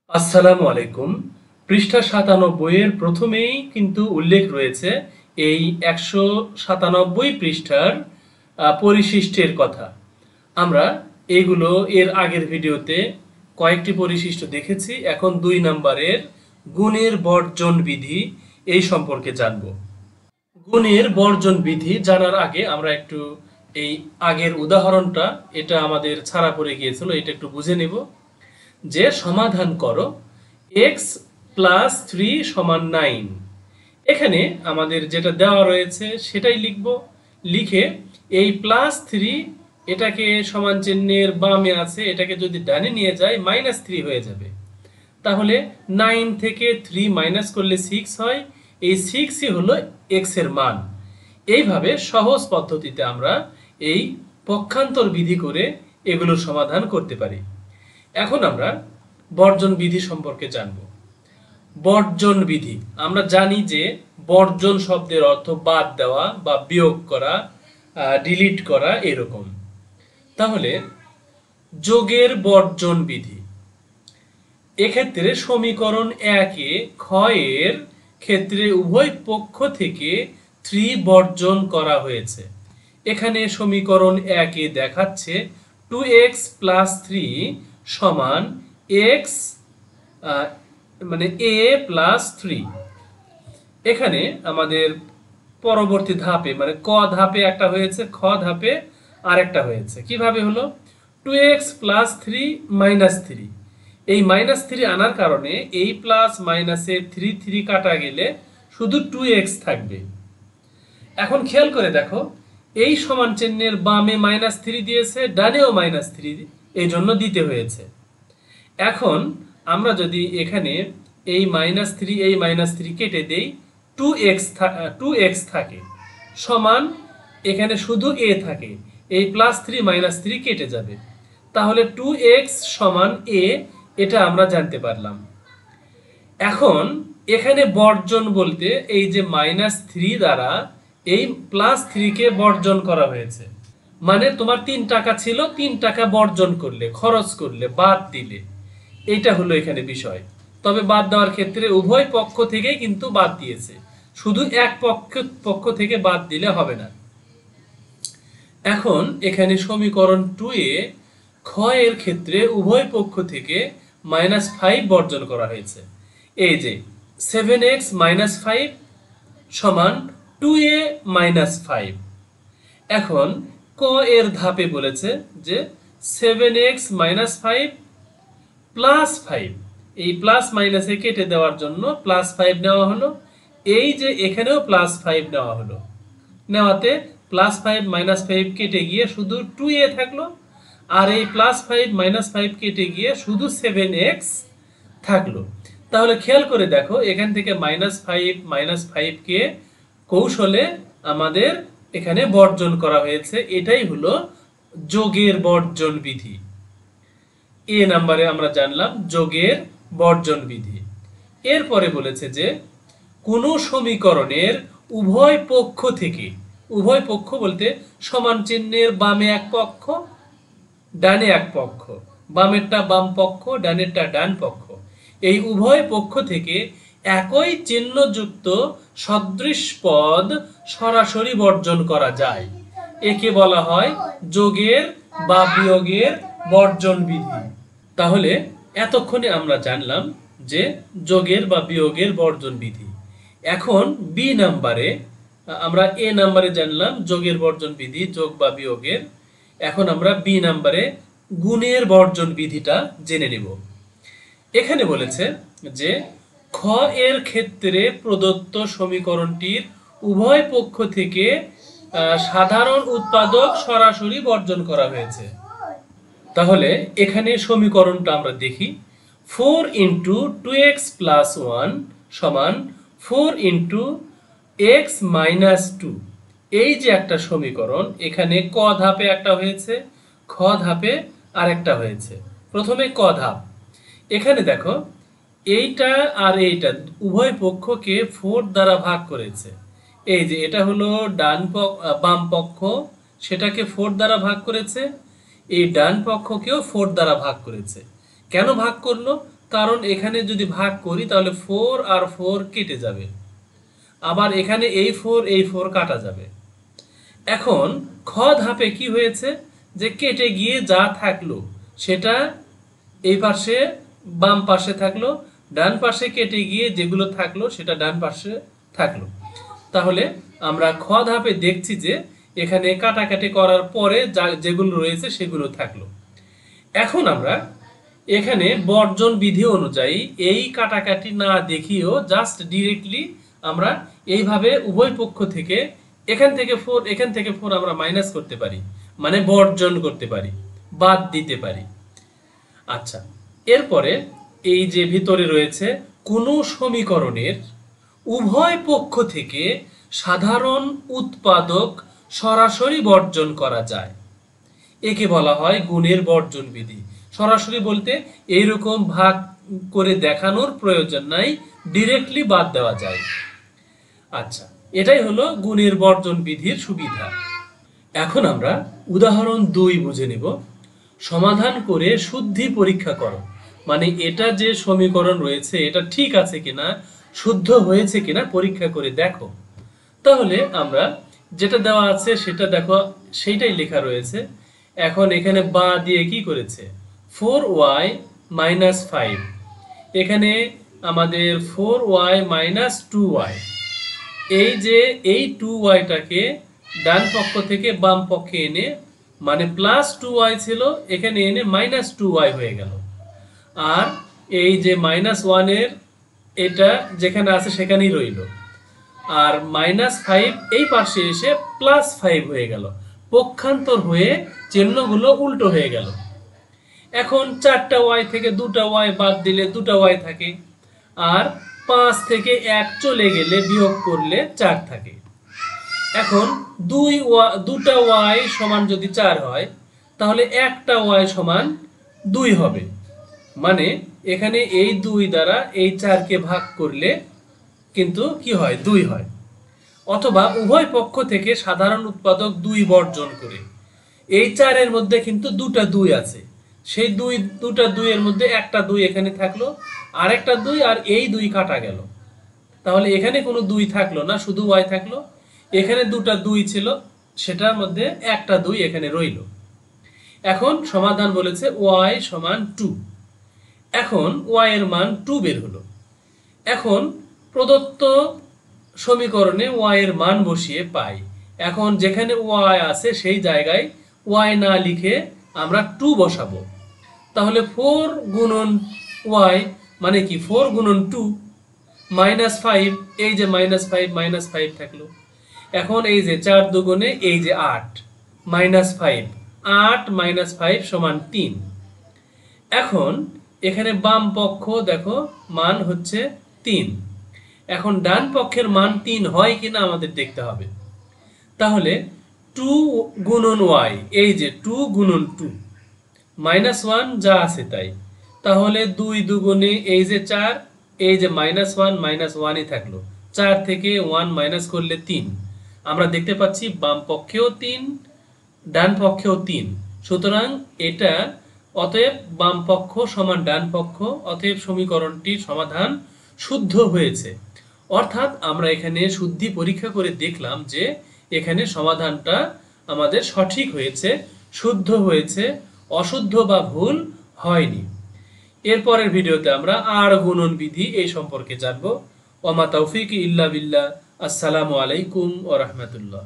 আসসালামু আলাইকুম। পৃষ্ঠা ৯৭ এর প্রথমেই কিন্তু উল্লেখ রয়েছে এই ১৯৭ পৃষ্ঠার পরিশিষ্টের কথা। আমরা এইগুলো এর আগের ভিডিওতে কয়েকটি পরিশিষ্ট দেখেছি। এখন ২ নম্বরের গুণের বর্জন বিধি এই সম্পর্কে জানব। গুণের বর্জন বিধি জানার আগে আমরা একটু এই আগের উদাহরণটা, এটা আমাদের ছাড়া পড়ে গিয়েছিল, এটা একটু বুঝে নেব। যে সমাধান করো x প্লাস 3 সমান 9। এখানে আমাদের যেটা দেওয়া রয়েছে সেটাই লিখব। লিখে এই প্লাস 3 এটাকে সমান চিহ্নের বামে আছে, এটাকে যদি ডানে নিয়ে যায় -3 হয়ে যাবে। তাহলে 9 থেকে 3 মাইনাস করলে 6 হয়। এই 6ই হলো x এর মান। এইভাবে সহজ পদ্ধতিতে আমরা এই পক্ষান্তর বিধি করে এগুলোর সমাধান করতে পারি। এখন আমরা বর্জন বিধি সম্পর্কে জানব। বর্জন বিধি আমরা জানি যে বর্জন শব্দের অর্থ বাদ দেওয়া বা বিয়োগ করা, ডিলিট করা এরকম। তাহলে যোগের বর্জন বিধি, এক্ষেত্রে সমীকরণ ১-এ খ এর ক্ষেত্রে উভয় পক্ষ থেকে 3 বর্জন করা হয়েছে। এখানে সমীকরণ ১-এ দেখাচ্ছে 2x প্লাস 3 সমান x মানে a প্লাস 3। এখানে আমাদের পরবর্তী ধাপে মানে ক ধাপে একটা হয়েছে, খ ধাপে আরেকটা হয়েছে। কিভাবে হলো? 2x plus 3 minus 3। এই মাইনাস 3 আনার কারণে এই প্লাস মাইনাসে 3 কাটা গেলে শুধু 2x থাকবে। এখন খেয়াল করে দেখো, এই সমান চিহ্নের বামে -3 দিয়েছে, ডানেও -3, এই জন্য দিতে হয়েছে। এখন আমরা যদি এখানে এই -3 এই -3 কেটে দেই, 2x থাকে সমান, এখানে শুধু a থাকে, এই +3 -3 কেটে যাবে। তাহলে 2x সমান a, এটা আমরা জানতে পারলাম। এখন এখানে বর্জন বলতে এই যে -3 দ্বারা এই +3 কে বর্জন করা হয়েছে। মানে তোমার 3 টাকা ছিল, 3 টাকা বর্জন করলে, খরচ করলে, বাদ দিলে, এইটা হলো এখানে বিষয়। তবে বাদ দেওয়ার ক্ষেত্রে উভয় পক্ষ থেকেই কিন্তু বাদ দিয়েছে, শুধু এক পক্ষ থেকে বাদ দিলে হবে না। এখন এখানে সমীকরণ 2-এ খ এর ক্ষেত্রে উভয় পক্ষ থেকে -5 বর্জন করা হয়েছে। এই যে 7x - 5 সমান 2a - 5। এখন ক এর ধাপে বলেছে যে 7x - 5 প্লাস 5। এই প্লাস মাইনাসে কেটে দেওয়ার জন্য +5 নেওয়া হলো। এই যে এখানেও +5 নেওয়া হলো। নেওয়াতে +5 -5 কেটে গিয়ে শুধু 2a থাকলো। আর এই +5 -5 কেটে গিয়ে শুধু 7x থাকলো। তাহলে খেয়াল করে দেখো, এখান থেকে -5 কে কৌশলে আমাদের এখানে বর্জন করা হয়েছে। এটাই হলো যোগের বর্জন বিধি। এ নাম্বারে আমরা জানলাম যোগের বর্জন বিধি। এরপরে বলেছে যে কোনো সমীকরণের উভয় পক্ষ থেকে, উভয় পক্ষ বলতে সমান চিহ্নের বামে এক পক্ষ, ডানে এক পক্ষ, বামেরটা বাম পক্ষ, ডানেরটা ডান পক্ষ, এই উভয় পক্ষ থেকে একই চিহ্নযুক্ত সদৃশ পদ সরাসরি বর্জন করা যায়। একে বলা হয় যোগের বা বিয়োগের বর্জন বিধি। তাহলে এতক্ষণে আমরা জানলাম যে যোগের বা বিয়োগের বর্জন বিধি। এখন বি নাম্বারে আমরা এ নাম্বারে জানলাম যোগের বর্জন বিধি, যোগ বা বিয়োগের। এখন আমরা বি নাম্বারে গুণের বর্জন বিধিটা জেনে নেব। এখানে বলেছে যে খ এর ক্ষেত্রে প্রদত্ত সমীকরণটির উভয় পক্ষ থেকে সাধারণ উৎপাদক সরাসরি বর্জন করা হয়েছে। তাহলে এখানে সমীকরণটা আমরা দেখি। 4 × 2x + 1 সমান 4 × x - 2। এই যে একটা সমীকরণ, এখানে ক ধাপে একটা হয়েছে, খ ধাপে আরেকটা হয়েছে। প্রথমে ক ধাপ। এখানে দেখো, এইটা আর এইটা উভয় পক্ষকে 4 দ্বারা ভাগ করেছে। এই যে এটা হলো বাম পক্ষ, সেটাকে 4 দ্বারা ভাগ করেছে। এই ডান পক্ষকেও 4 দ্বারা ভাগ করেছে। কেন ভাগ করলো? কারণ এখানে যদি ভাগ করি তাহলে 4 আর 4 কেটে যাবে, আবার এখানে এই 4 কাটা যাবে। এখন খ ধাপে কি হয়েছে, যে কেটে গিয়ে যা থাকলো সেটা এই পাশে বাম পাশে থাকলো, ডান পাশে কেটে গিয়ে যেগুলো থাকলো সেটা ডান পাশে থাকলো। তাহলে আমরা খ ধাপে দেখছি যে এখানে কাটাকাটি করার পরে যেগুলো রয়েছে সেগুলো থাকলো। এখন আমরা এখানে বর্জন বিধি অনুযায়ী এই কাটাকাটি না দেখিয়েও জাস্ট ডিরেক্টলি আমরা এইভাবে উভয় পক্ষ থেকে এখান থেকে 4 এখান থেকে 4 আমরা মাইনাস করতে পারি, মানে বর্জন করতে পারি, বাদ দিতে পারি। আচ্ছা, এরপরে এই যে ভিতরে রয়েছে কোনো সমীকরণের উভয় পক্ষ থেকে সাধারণ উৎপাদক সরাসরি বর্জন করা যায়, একে বলা হয় গুণের বর্জন বিধি। সরাসরি বলতে এইরকম ভাগ করে দেখানোর প্রয়োজন নাই, ডিরেক্টলি বাদ দেওয়া যায়। আচ্ছা, এটাই হলো গুণের বর্জন বিধির সুবিধা। এখন আমরা উদাহরণ 2 বুঝে নেব। সমাধান করে শুদ্ধি পরীক্ষা করো, মানে এটা যে সমীকরণ রয়েছে এটা ঠিক আছে কিনা, শুদ্ধ হয়েছে কিনা পরীক্ষা করে দেখো। তাহলে আমরা যেটা দেওয়া আছে সেটা দেখো, সেইটাই লেখা রয়েছে। এখন এখানে বা দিয়ে কি করেছে, 4y মাইনাস 5, এখানে আমাদের 4y মাইনাস 2y, এই যে এই 2yটাকে ডান পক্ষ থেকে বাম পক্ষে এনে, মানে প্লাস 2y ছিল এখানে এনে মাইনাস 2y হয়ে গেল। আর এই যে মাইনাস 1 এর এটা যেখানে আছে সেখানেই রইল, আর মাইনাস 5 এই পাশে এসে প্লাস 5 হয়ে গেল, পক্ষান্তর হয়ে চিহ্নগুলো উল্টো হয়ে গেল। এখন 4টা y থেকে 2টা y বাদ দিলে 2টা y থাকে, আর 5 থেকে 1 চলে গেলে বিয়োগ করলে 4 থাকে। এখন 2টা y সমান যদি 4 হয় তাহলে একটা y সমান 2 হবে, মানে এখানে এই 2 দ্বারা এই 4কে ভাগ করলে কিন্তু কি হয়, 2 হয়। অথবা উভয় পক্ষ থেকে সাধারণ উৎপাদক 2 বর্জন করে, এই 4 এর মধ্যে কিন্তু 2টা 2 আছে, সেই 2টা 2 এর মধ্যে একটা 2 এখানে থাকলো, আর একটা 2 আর এই 2 কাটা গেল, তাহলে এখানে কোনো 2 থাকলো না, শুধু y থাকলো। এখানে 2টা 2 ছিল, সেটার মধ্যে একটা 2 এখানে রইল। এখন সমাধান বলেছে y সমান 2। এখন y এর মান 2 বের হলো। এখন প্রদত্ত সমীকরণে y এর মান বসিয়ে পাই। এখন যেখানে y আছে সেই জায়গায় y না লিখে আমরা 2 বসাবো। তাহলে 4 গুণন y মানে কি, 4 গুণন 2 মাইনাস 5, এই যে মাইনাস 5 থাকলো। এখন এই যে 4 দুগুণে এই যে 8 মাইনাস 5, 8 মাইনাস 5 সমান 3। এখন এখানে বাম পক্ষ দেখো মান হচ্ছে 3। এখন ডান পক্ষের মান 3 হয় কিনা আমাদের দেখতে হবে। তাহলে 2 গুণন y, এই যে 2 গুণন 2 মাইনাস 1 যা আছে তাই, তাহলে 2 দুগুণে এই যে 4, এই যে মাইনাস 1 মাইনাস 1ই থাকলো, 4 থেকে 1 মাইনাস করলে 3। আমরা দেখতে পাচ্ছি বাম পক্ষেও 3 ডান পক্ষেও 3, সুতরাং এটা অতএব বাম পক্ষ সমান ডান পক্ষ, অতএব সমীকরণটির সমাধান শুদ্ধ হয়েছে। অর্থাৎ আমরা এখানে শুদ্ধি পরীক্ষা করে দেখলাম যে এখানে সমাধানটা আমাদের সঠিক হয়েছে, শুদ্ধ হয়েছে, অশুদ্ধ বা ভুল হয়নি। এরপরের ভিডিওতে আমরা আর গুণন বিধি এই সম্পর্কে জানবো। ওমা তৌফিক ইল্লা বিল্লাহ। আসসালামু আলাইকুম ওয়া রাহমাতুল্লাহ।